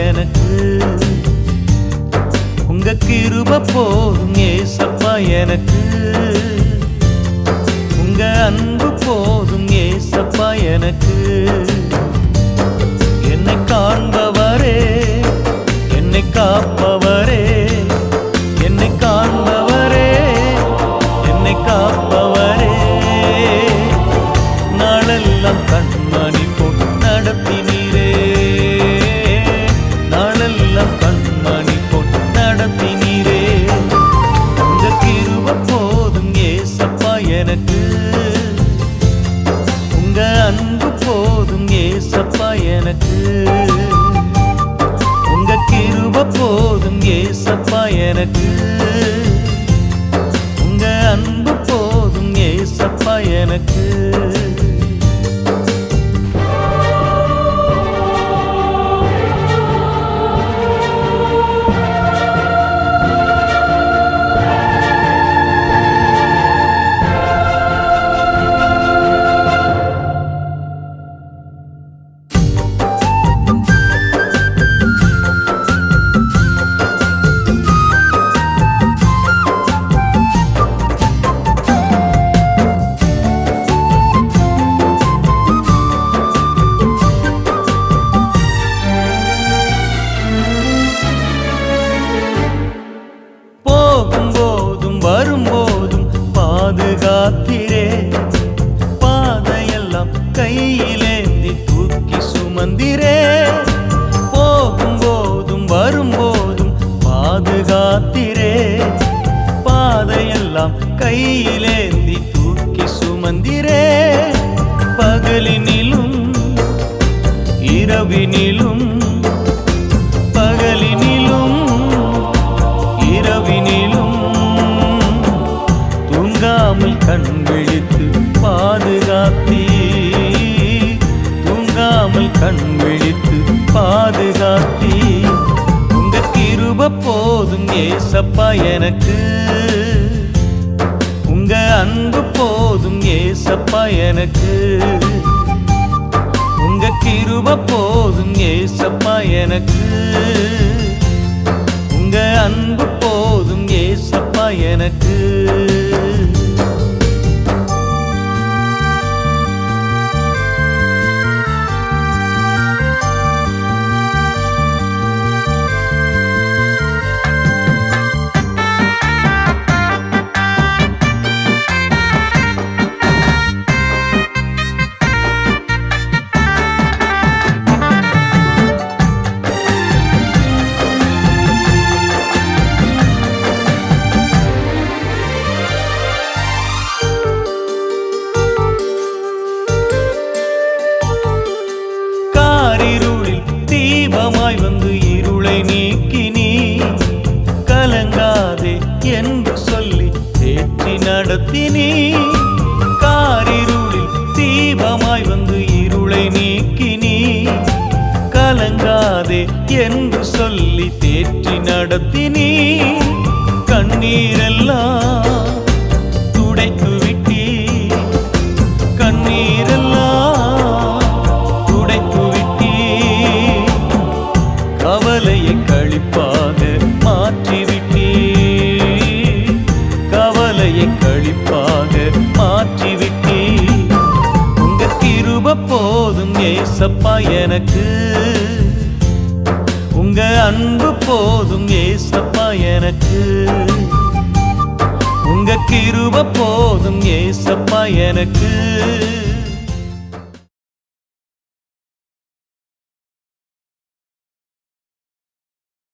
எனக்கு. உங்க கிருபை போதும் ஏசப்பா எனக்கு. உங்க அன்பு போதும் ஏசப்பா எனக்கு. என்னை காண்பவரே, என்னை காப்பவரே, என்னை காண்பவரே, என்னை காப்பவரே, நாளெல்லாம் கண்மணி போட்டு நடத்தினீரே, நாளெல்லாம் கண்மணி போட்டு நடத்தினீரே. உங்க கிருபை போதும் ஏசப்பா எனக்கு. உங்க அன்பு போதும் ஏசப்பா எனக்கு. உங்க கிருபை போதும் ஏசப்பா எனக்கு. உங்க அன்பு போதும் ஏசப்பா எனக்கு. வரும்போதும் பாதுகாத்திரே, பாதையெல்லாம் கையிலேந்தி தூக்கி சுமந்திரே. போகும்போதும் வரும்போதும் பாதுகாத்திரே, பாதையெல்லாம் கையிலேந்தி தூக்கி சுமந்திரே. பகலினிலும் இரவினிலும், பகலினிலும் இரவினிலும் தூங்காமல் கண் விழித்து பாதுகாத்தீ, தூங்காமல் கண் விழித்து பாதுகாத்தீ. உங்க கிருபை போதும் ஏசப்பா எனக்கு. உங்க அன்பு போதும் ஏசப்பா எனக்கு. உங்க கிருபை போதும் ஏசப்பா எனக்கு. உங்க அன்பு போதும் ஏசப்பா எனக்கு. தீபமாய் வந்து இருளை நீக்கினீ, கலங்காதே என்று சொல்லி தேற்றி நடத்தினீ. காரிருளில் தீபமாய் வந்து இருளை நீக்கினீ, கலங்காதே என்று சொல்லி தேற்றி நடத்தினீ. கண்ணீரெல்லாம் துடைத்து விட்டீ, கண்ணீரெல்லாம் துடைத்து விட்டீ. கவலையை களிப்பாக மாற்றிவிட்டீ, கவலையை களிப்பாக மாற்றிவிட்டீ. உங்க கிருபை போதும் ஏசப்பா எனக்கு. உங்க அன்பு போதும் ஏசப்பா எனக்கு. உங்க கிருபை போதும் ஏசப்பா எனக்கு.